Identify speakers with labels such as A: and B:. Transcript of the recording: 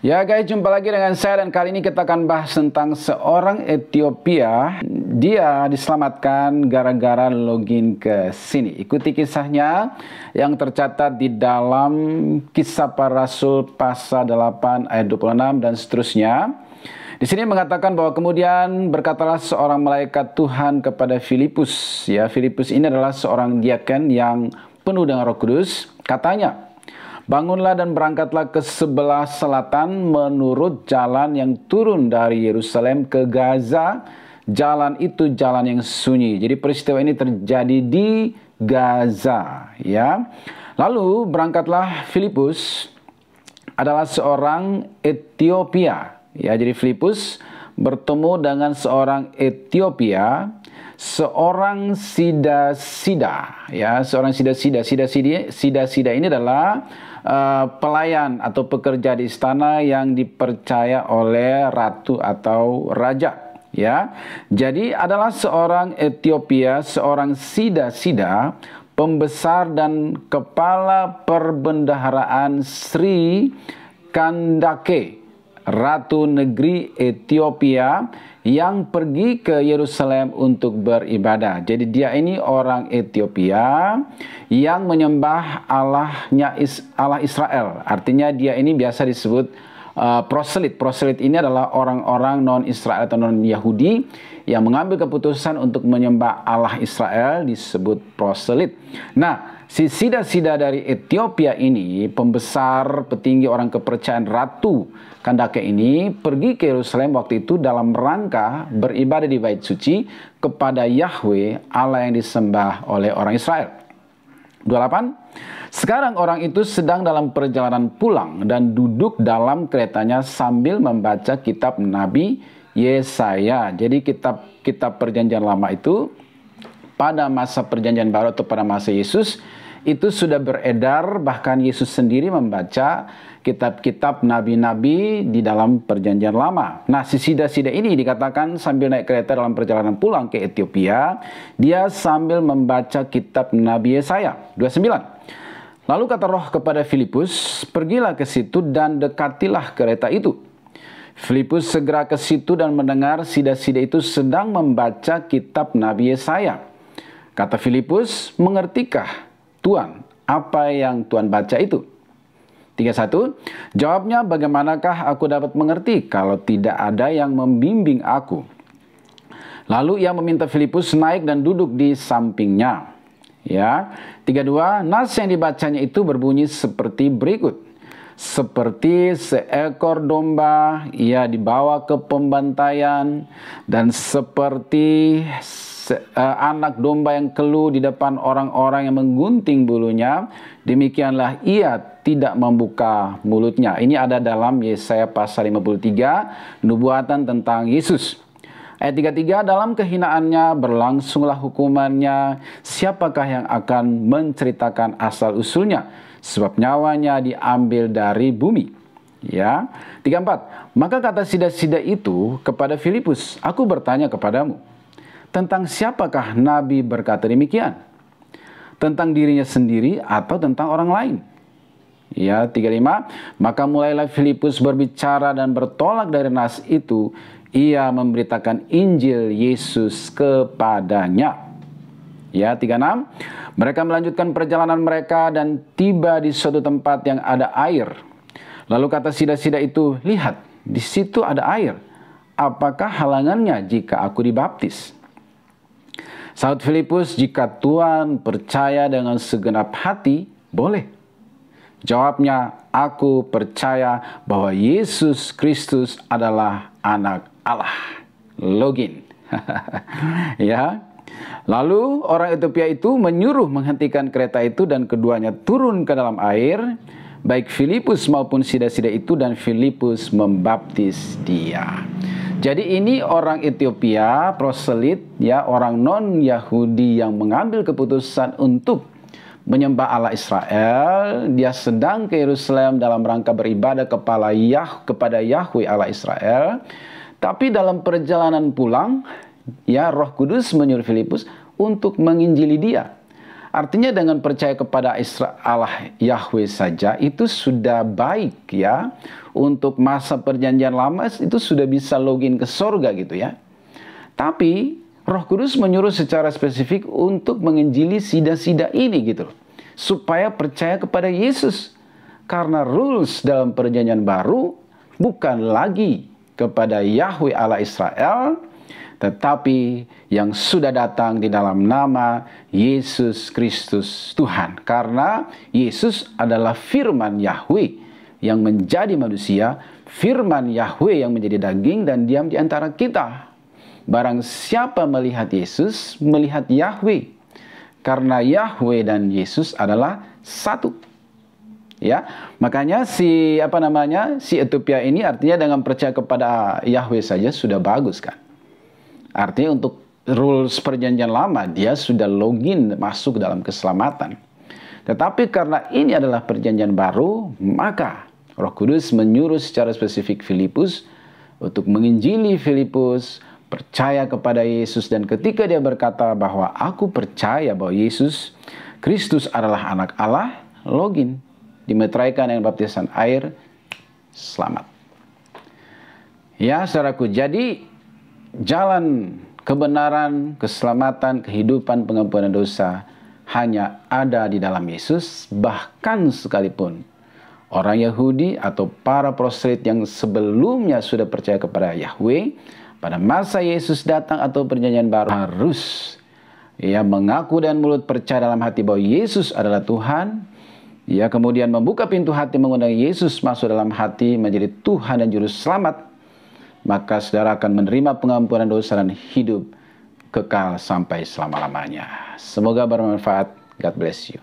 A: Ya guys, jumpa lagi dengan saya dan kali ini kita akan bahas tentang seorang Ethiopia. Dia diselamatkan gara-gara login ke sini. Ikuti kisahnya yang tercatat di dalam Kisah Para Rasul pasal 8 ayat 26 dan seterusnya. Di sini mengatakan bahwa kemudian berkatalah seorang malaikat Tuhan kepada Filipus. Ya, Filipus ini adalah seorang diaken yang penuh dengan Roh Kudus. Katanya, bangunlah dan berangkatlah ke sebelah selatan menurut jalan yang turun dari Yerusalem ke Gaza. Jalan itu jalan yang sunyi. Jadi peristiwa ini terjadi di Gaza, ya. Lalu berangkatlah Filipus adalah seorang Ethiopia. Ya, jadi Filipus bertemu dengan seorang Ethiopia, seorang sida-sida. Ya, seorang sida-sida. Sida-sida ini adalah pelayan atau pekerja di istana yang dipercaya oleh ratu atau raja. Ya, jadi adalah seorang Ethiopia, seorang sida-sida, pembesar dan kepala perbendaharaan Sri Kandake, Ratu Negeri Ethiopia yang pergi ke Yerusalem untuk beribadah. Jadi dia ini orang Ethiopia yang menyembah Allah Israel. Artinya dia ini biasa disebut proselit. Proselit ini adalah orang-orang non-Israel atau non-Yahudi yang mengambil keputusan untuk menyembah Allah Israel, disebut proselit. Nah, si sida-sida dari Ethiopia ini, pembesar petinggi orang kepercayaan Ratu Kandake ini, pergi ke Yerusalem waktu itu dalam rangka beribadah di Bait Suci kepada Yahweh, Allah yang disembah oleh orang Israel. 28. Sekarang orang itu sedang dalam perjalanan pulang dan duduk dalam keretanya sambil membaca kitab Nabi Yesaya. Jadi kitab Perjanjian Lama itu pada masa Perjanjian Baru atau pada masa Yesus itu sudah beredar, bahkan Yesus sendiri membaca kitab-kitab nabi-nabi di dalam Perjanjian Lama. Nah, si sida-sida ini dikatakan sambil naik kereta dalam perjalanan pulang ke Ethiopia, dia sambil membaca kitab Nabi Yesaya. 29. Lalu kata Roh kepada Filipus, pergilah ke situ dan dekatilah kereta itu. Filipus segera ke situ dan mendengar sida-sida itu sedang membaca kitab Nabi Yesaya. Kata Filipus, mengertikah Tuan apa yang Tuan baca itu? 31. Jawabnya, bagaimanakah aku dapat mengerti kalau tidak ada yang membimbing aku? Lalu ia meminta Filipus naik dan duduk di sampingnya. Ya. 32. Nas yang dibacanya itu berbunyi seperti berikut. Seperti seekor domba ia dibawa ke pembantaian, dan seperti anak domba yang keluh di depan orang-orang yang menggunting bulunya, demikianlah ia tidak membuka mulutnya. Ini ada dalam Yesaya pasal 53, nubuatan tentang Yesus. Ayat 33, dalam kehinaannya berlangsunglah hukumannya. Siapakah yang akan menceritakan asal-usulnya? Sebab nyawanya diambil dari bumi. Ya. 34, maka kata sida-sida itu kepada Filipus, aku bertanya kepadamu, tentang siapakah Nabi berkata demikian? Tentang dirinya sendiri atau tentang orang lain? Ya, 35, maka mulailah Filipus berbicara dan bertolak dari nas itu. Ia memberitakan Injil Yesus kepadanya. Ya, 36, mereka melanjutkan perjalanan mereka dan tiba di suatu tempat yang ada air. Lalu kata sida-sida itu, lihat, di situ ada air. Apakah halangannya jika aku dibaptis? Sahut Filipus, jika Tuhan percaya dengan segenap hati, boleh. Jawabnya, aku percaya bahwa Yesus Kristus adalah anak Allah. Login. Ya. Lalu orang Ethiopia itu menyuruh menghentikan kereta itu dan keduanya turun ke dalam air, baik Filipus maupun sida-sida itu, dan Filipus membaptis dia. Jadi ini orang Ethiopia, proselit, ya, orang non-Yahudi yang mengambil keputusan untuk menyembah Allah Israel. Dia sedang ke Yerusalem dalam rangka beribadah kepada Yahweh Allah Israel. Tapi dalam perjalanan pulang, ya, Roh Kudus menyuruh Filipus untuk menginjili dia. Artinya dengan percaya kepada Allah Yahweh saja itu sudah baik ya. Untuk masa perjanjian lama itu sudah bisa login ke sorga gitu ya. Tapi Roh Kudus menyuruh secara spesifik untuk menginjili sida-sida ini gitu loh. Supaya percaya kepada Yesus. Karena rules dalam perjanjian baru bukan lagi kepada Yahweh Allah Israel, tetapi yang sudah datang di dalam nama Yesus Kristus Tuhan. Karena Yesus adalah firman Yahweh yang menjadi manusia, firman Yahweh yang menjadi daging dan diam di antara kita. Barang siapa melihat Yesus, melihat Yahweh. Karena Yahweh dan Yesus adalah satu. Ya, makanya si Etiopia ini artinya dengan percaya kepada Yahweh saja sudah bagus kan. Artinya untuk rules perjanjian lama dia sudah login masuk dalam keselamatan. Tetapi karena ini adalah perjanjian baru, maka Roh Kudus menyuruh secara spesifik Filipus untuk menginjili Filipus, percaya kepada Yesus, dan ketika dia berkata bahwa aku percaya bahwa Yesus Kristus adalah anak Allah, login, dimeteraikan dengan baptisan air, selamat. Ya, saudaraku, jadi jalan kebenaran, keselamatan, kehidupan, pengampunan dosa hanya ada di dalam Yesus. Bahkan sekalipun orang Yahudi atau para proselyit yang sebelumnya sudah percaya kepada Yahweh, pada masa Yesus datang atau perjanjian baru harus mengaku dan mulut percaya dalam hati bahwa Yesus adalah Tuhan. Kemudian membuka pintu hati, mengundang Yesus masuk dalam hati menjadi Tuhan dan Juru Selamat. Maka saudara akan menerima pengampunan dosa dan hidup kekal sampai selama-lamanya. Semoga bermanfaat. God bless you.